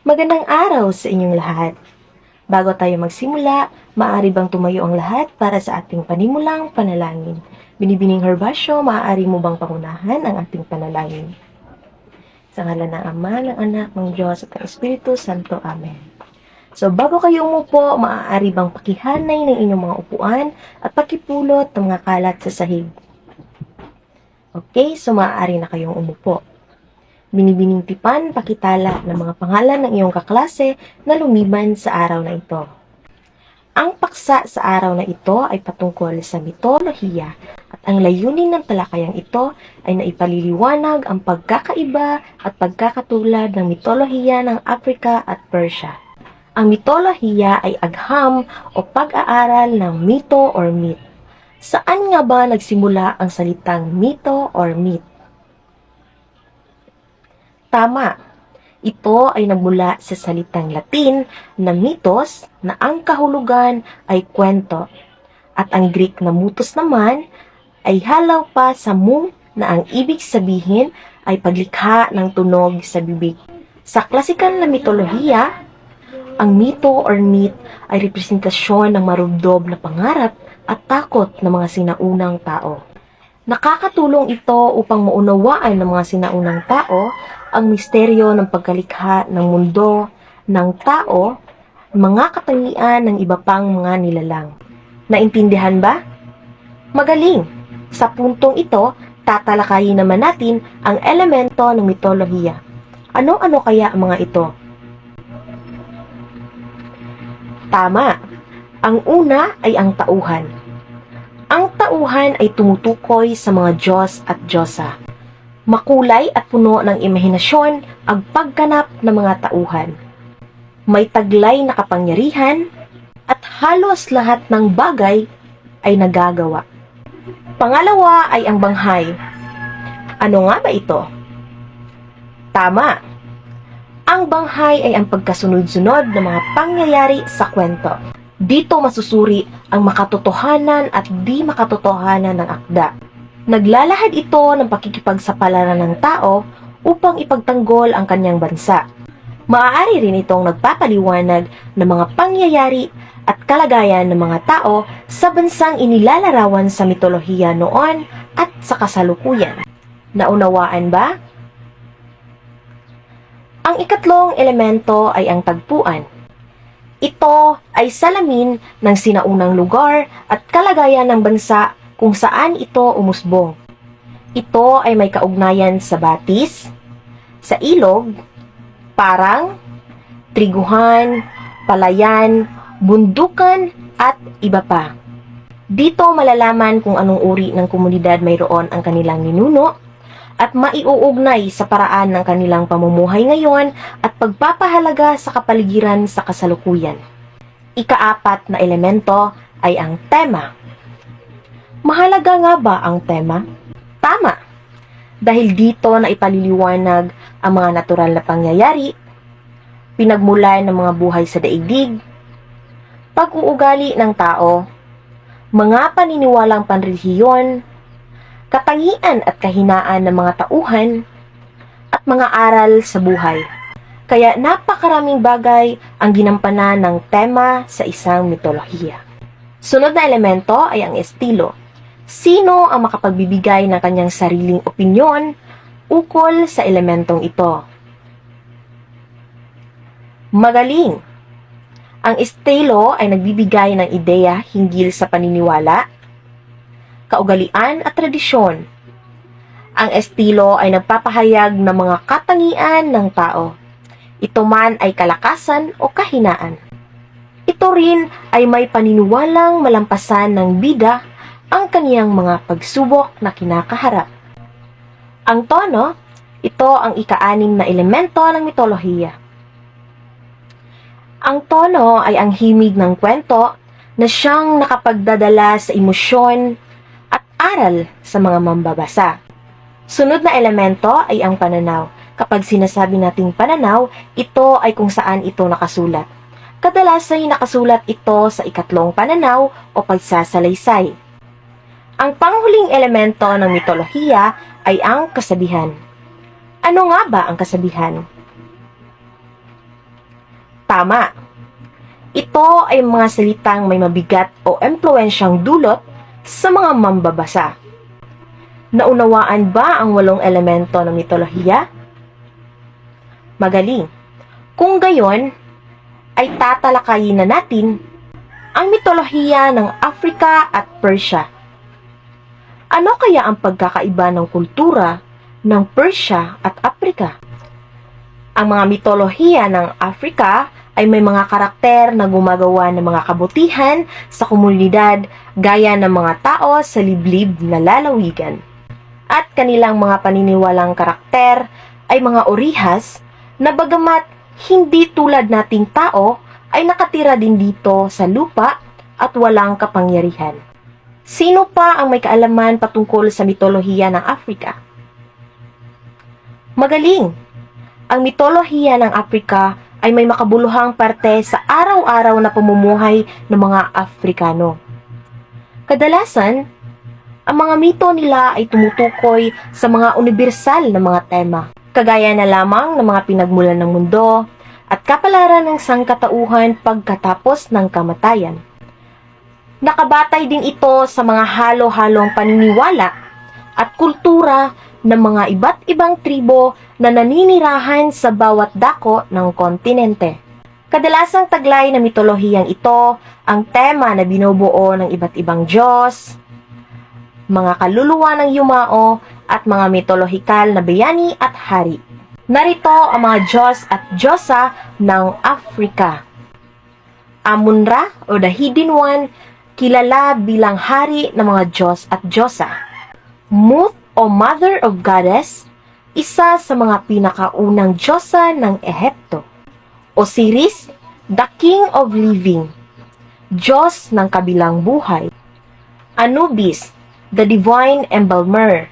Magandang araw sa inyong lahat. Bago tayo magsimula, maaari bang tumayo ang lahat para sa ating panimulang panalangin? Binibining Herbasyo, maaari mo bang pangunahan ang ating panalangin? Sa ngalan ng Ama, ng Anak, ng Diyos at ng Espiritu Santo. Amen. So, bago kayo umupo, maaari bang pakihanay ng inyong mga upuan at pakipulot ng mga kalat sa sahig? Okay, so maaari na kayong umupo. Binibining tipan, pakitala ng mga pangalan ng iyong kaklase na lumiban sa araw na ito. Ang paksa sa araw na ito ay patungkol sa mitolohiya at ang layunin ng talakayang ito ay naipaliliwanag ang pagkakaiba at pagkakatulad ng mitolohiya ng Africa at Persia. Ang mitolohiya ay agham o pag-aaral ng mito or myth. Saan nga ba nagsimula ang salitang mito or myth? Tama. Ito ay nagmula sa salitang Latin na mythos na ang kahulugan ay kwento. At ang Greek na mutos naman ay halaw pa sa mu na ang ibig sabihin ay paglikha ng tunog sa bibig. Sa klasikal na mitolohiya, ang mito or myth ay representasyon ng marubdob na pangarap at takot ng mga sinaunang tao. Nakakatulong ito upang maunawaan ng mga sinaunang tao ang misteryo ng pagkalikha ng mundo, ng tao, mga katangian ng iba pang mga nilalang. Naintindihan ba? Magaling! Sa puntong ito, tatalakayin naman natin ang elemento ng mitolohiya. Ano-ano kaya ang mga ito? Tama! Ang una ay ang tauhan. Ang tauhan ay tumutukoy sa mga Diyos at Diyosa. Makulay at puno ng imahinasyon ang pagganap ng mga tauhan. May taglay na kapangyarihan at halos lahat ng bagay ay nagagawa. Pangalawa ay ang banghay. Ano nga ba ito? Tama! Ang banghay ay ang pagkasunod-sunod ng mga pangyayari sa kwento. Dito masusuri ang makatotohanan at di makatotohanan ng akda. Naglalahad ito ng pakikipagsapalaran ng tao upang ipagtanggol ang kanyang bansa. Maaari rin itong nagpapaliwanag ng mga pangyayari at kalagayan ng mga tao sa bansang inilalarawan sa mitolohiya noon at sa kasalukuyan. Naunawaan ba? Ang ikatlong elemento ay ang tagpuan. Ito ay salamin ng sinaunang lugar at kalagayan ng bansa kung saan ito umusbong. Ito ay may kaugnayan sa batis, sa ilog, parang, triguhan, palayan, bundukan, at iba pa. Dito malalaman kung anong uri ng komunidad mayroon ang kanilang ninuno at maiuugnay sa paraan ng kanilang pamumuhay ngayon at pagpapahalaga sa kapaligiran sa kasalukuyan. Ikaapat na elemento ay ang tema. Mahalaga nga ba ang tema? Tama! Dahil dito na ipaliliwanag ang mga natural na pangyayari, pinagmulan ng mga buhay sa daigdig, pag-uugali ng tao, mga paniniwalang panrelihiyon, katangian at kahinaan ng mga tauhan, at mga aral sa buhay. Kaya napakaraming bagay ang ginampanan ng tema sa isang mitolohiya. Sunod na elemento ay ang estilo. Sino ang makapagbibigay ng kanyang sariling opinyon ukol sa elementong ito? Magaling! Ang estilo ay nagbibigay ng ideya hinggil sa paniniwala, kaugalian at tradisyon. Ang estilo ay nagpapahayag ng mga katangian ng tao. Ito man ay kalakasan o kahinaan. Ito rin ay may paniniwalang malampasan ng bida ang kaniyang mga pagsubok na kinakaharap. Ang tono, ito ang ika-6 na elemento ng mitolohiya. Ang tono ay ang himig ng kwento na siyang nakapagdadala sa emosyon at aral sa mga mambabasa. Sunod na elemento ay ang pananaw. Kapag sinasabi nating pananaw, ito ay kung saan ito nakasulat. Kadalasan ay nakasulat ito sa ikatlong pananaw o pagsasalaysay. Ang panghuling elemento ng mitolohiya ay ang kasabihan. Ano nga ba ang kasabihan? Tama. Ito ay mga salitang may mabigat o impluwensyang dulot sa mga mambabasa. Naunawaan ba ang 8 elemento ng mitolohiya? Magaling. Kung gayon, ay tatalakayin na natin ang mitolohiya ng Africa at Persia. Ano kaya ang pagkakaiba ng kultura ng Persia at Africa? Ang mga mitolohiya ng Africa ay may mga karakter na gumagawa ng mga kabutihan sa komunidad gaya ng mga tao sa liblib na lalawigan. At kanilang mga paniniwalang karakter ay mga orihas na bagamat hindi tulad nating tao ay nakatira din dito sa lupa at walang kapangyarihan. Sino pa ang may kaalaman patungkol sa mitolohiya ng Africa? Magaling! Ang mitolohiya ng Africa ay may makabuluhang parte sa araw-araw na pamumuhay ng mga Afrikano. Kadalasan, ang mga mito nila ay tumutukoy sa mga universal na mga tema, kagaya na lamang ng mga pinagmulan ng mundo at kapalaran ng sangkatauhan pagkatapos ng kamatayan. Nakabatay din ito sa mga halo-halong paniniwala at kultura ng mga iba't ibang tribo na naninirahan sa bawat dako ng kontinente. Kadalasang taglay na mitolohiyang ito ang tema na binubuo ng iba't ibang Diyos, mga kaluluwa ng yumao at mga mitolohikal na bayani at hari. Narito ang mga Diyos at Diyosa ng Africa. Amun-Ra o the Hidden One, kilala bilang hari ng mga Diyos at Diyosa. Mut o Mother of Goddess, isa sa mga pinakaunang Diyosa ng Ehipto. Osiris, the King of Living, Diyos ng kabilang buhay. Anubis, the Divine Embalmer,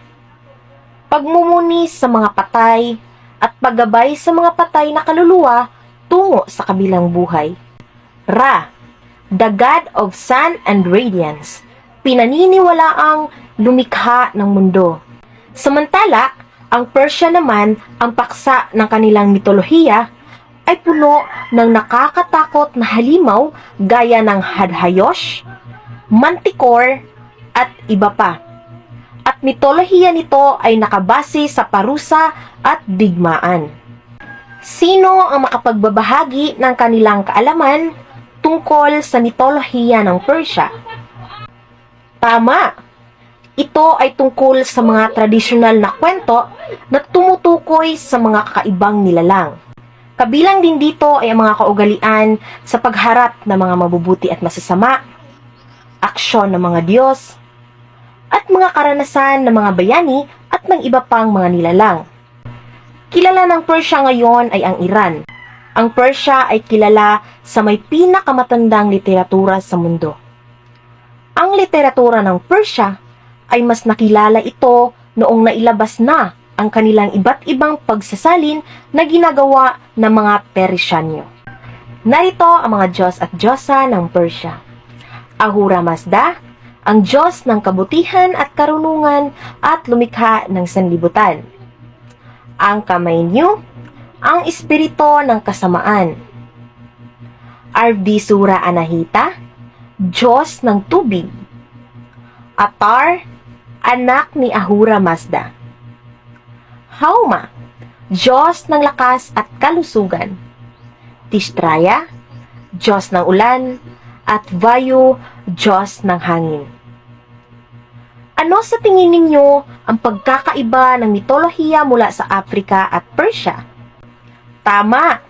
pagmumuni sa mga patay at paggabay sa mga patay na kaluluwa tungo sa kabilang buhay. Ra, the God of Sun and Radiance, pinaniniwalaang lumikha ng mundo. Samantala, ang Persia naman, ang paksa ng kanilang mitolohiya, ay puno ng nakakatakot na halimaw gaya ng Hadhayosh, Manticore, at iba pa. At mitolohiya nito ay nakabase sa parusa at digmaan. Sino ang makapagbabahagi ng kanilang kaalaman tungkol sa mitolohiya ng Persia? Tama! Ito ay tungkol sa mga tradisyonal na kwento na tumutukoy sa mga kakaibang nilalang. Kabilang din dito ay ang mga kaugalian sa pagharap ng mga mabubuti at masasama, aksyon ng mga Diyos, at mga karanasan ng mga bayani at ng iba pang mga nilalang. Kilala ng Persia ngayon ay ang Iran. Ang Persia ay kilala sa may pinakamatandang literatura sa mundo. Ang literatura ng Persia ay mas nakilala ito noong nailabas na ang kanilang iba't ibang pagsasalin na ginagawa ng mga Persianyo. Narito ang mga Diyos at Diyosa ng Persia. Ahura Mazda, ang Diyos ng kabutihan at karunungan at lumikha ng sanlibutan. Ang Kamainyu, ang espirito ng kasamaan. Ardisura Anahita, Diyos ng tubig. Atar, anak ni Ahura Mazda. Hauma, Diyos ng lakas at kalusugan. Tistraya, Diyos ng ulan, at Vayu, Diyos ng hangin. Ano sa tingin ninyo ang pagkakaiba ng mitolohiya mula sa Africa at Persia? Tama!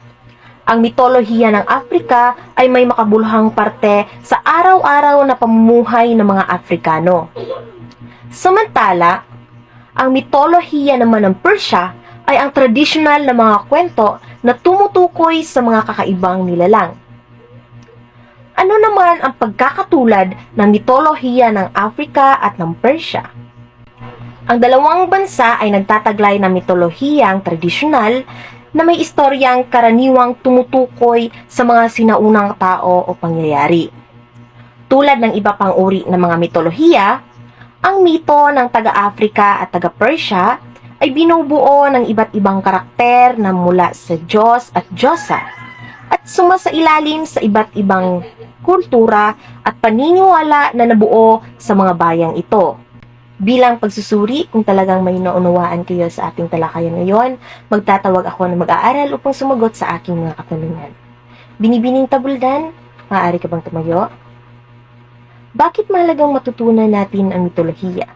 Ang mitolohiya ng Africa ay may makabuluhang parte sa araw-araw na pamumuhay ng mga Afrikano. Samantala, ang mitolohiya naman ng Persia ay ang tradisyonal na mga kwento na tumutukoy sa mga kakaibang nilalang. Ano naman ang pagkakatulad ng mitolohiya ng Africa at ng Persia? Ang dalawang bansa ay nagtataglay ng mitolohiyang tradisyonal na may istoryang karaniwang tumutukoy sa mga sinaunang tao o pangyayari. Tulad ng iba pang uri ng mga mitolohiya, ang mito ng taga-Africa at taga-Persia ay binubuo ng iba't ibang karakter na mula sa Diyos at Diyosa at sumasailalim sa iba't ibang kultura at paniniwala na nabuo sa mga bayang ito. Bilang pagsusuri, kung talagang may naunawaan kayo sa ating talakayan ngayon, magtatawag ako ng mag-aaral upang sumagot sa aking mga katanungan. Binibining Tabuldan, maaari ka bang tumayo? Bakit mahalagang matutunan natin ang mitolohiya?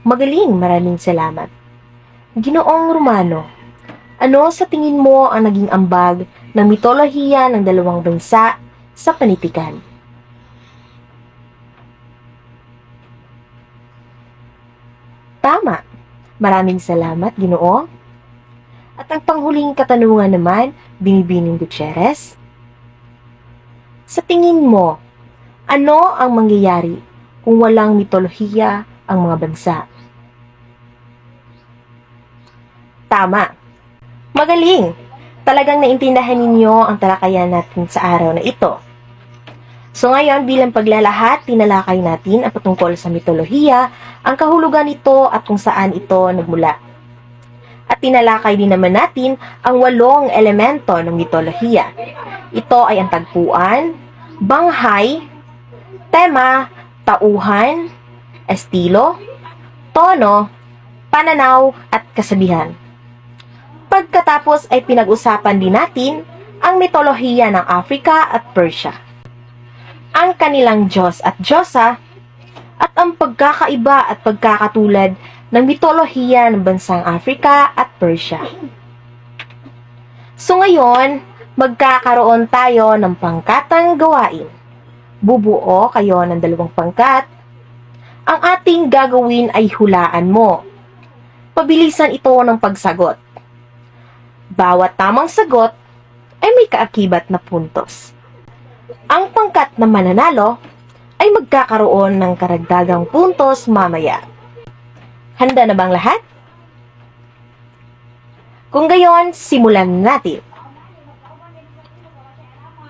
Magaling, maraming salamat. Ginoong Romano, ano sa tingin mo ang naging ambag ng mitolohiya ng dalawang bansa sa panitikan? Tama. Maraming salamat, Ginoo. At ang panghuling katanungan naman, Binibining Gutierrez. Sa tingin mo, ano ang mangyayari kung walang mitolohiya ang mga bansa? Tama. Magaling. Talagang naintindihan ninyo ang talakayan natin sa araw na ito. So ngayon, bilang paglalahat, tinalakay natin ang patungkol sa mitolohiya, ang kahulugan nito at kung saan ito nagmula. At tinalakay din naman natin ang 8 elemento ng mitolohiya. Ito ay ang tagpuan, banghay, tema, tauhan, estilo, tono, pananaw at kasabihan. Pagkatapos ay pinag-usapan din natin ang mitolohiya ng Africa at Persia, ang kanilang Diyos at Diyosa, at ang pagkakaiba at pagkakatulad ng mitolohiya ng bansang Africa at Persia. So ngayon, magkakaroon tayo ng pangkatang gawain. Bubuo kayo ng 2 pangkat. Ang ating gagawin ay hulaan mo. Pabilisan ito ng pagsagot. Bawat tamang sagot ay may kaakibat na puntos. Ang pangkat na mananalo ay magkakaroon ng karagdagang puntos mamaya. Handa na bang lahat? Kung gayon, simulan natin.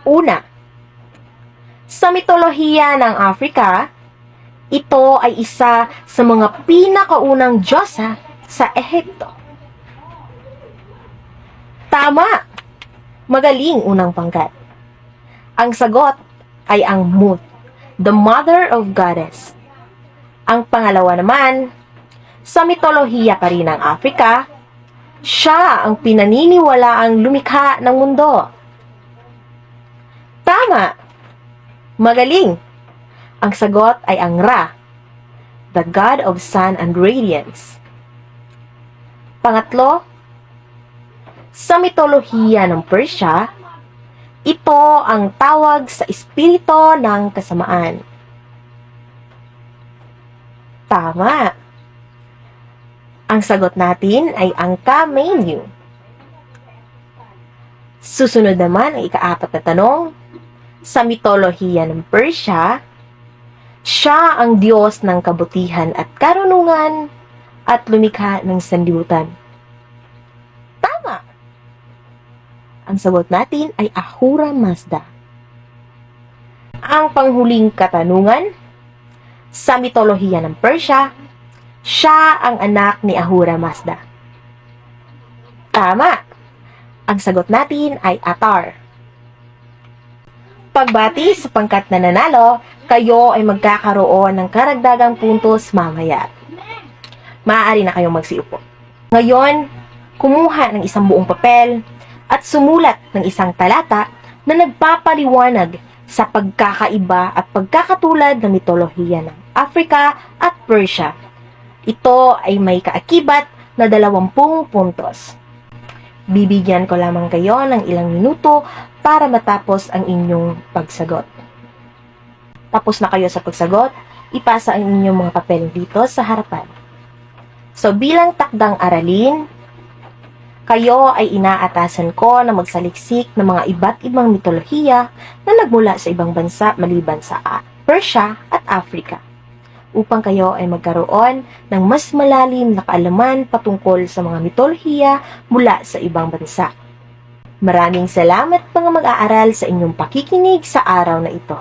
Una, sa mitolohiya ng Africa, ito ay isa sa mga pinakaunang diyosa sa Ehipto. Tama! Magaling, unang pangkat. Ang sagot ay ang Mut, the mother of goddess. Ang pangalawa naman, sa mitolohiya pa rin ng Africa, siya ang pinaniniwalaang lumikha ng mundo. Tama! Magaling! Ang sagot ay ang Ra, the god of sun and radiance. Pangatlo, sa mitolohiya ng Persia, ito ang tawag sa espiritu ng kasamaan. Tama! Ang sagot natin ay ang Ka-Menu. Susunod naman ang ika-4 na tanong. Sa mitolohiya ng Persia, siya ang Diyos ng kabutihan at karunungan at lumikha ng sanlibutan. Tama! Ang sagot natin ay Ahura Mazda. Ang panghuling katanungan, sa mitolohiya ng Persia, siya ang anak ni Ahura Mazda. Tama! Ang sagot natin ay Atar. Pagbati sa pangkat na nanalo, kayo ay magkakaroon ng karagdagang puntos mamaya. Maaari na kayong magsiupo. Ngayon, kumuha ng isang buong papel at sumulat ng isang talata na nagpapaliwanag sa pagkakaiba at pagkakatulad ng mitolohiya ng Africa at Persia. Ito ay may kaakibat na 20 puntos. Bibigyan ko lamang kayo ng ilang minuto para matapos ang inyong pagsagot. Tapos na kayo sa pagsagot, ipasa ang inyong mga papel dito sa harapan. So bilang takdang aralin, kayo ay inaatasan ko na magsaliksik ng mga iba't ibang mitolohiya na nagmula sa ibang bansa maliban sa Persia at Africa, upang kayo ay magkaroon ng mas malalim na kaalaman patungkol sa mga mitolohiya mula sa ibang bansa. Maraming salamat mga mag-aaral sa inyong pakikinig sa araw na ito.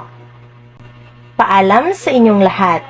Paalam sa inyong lahat.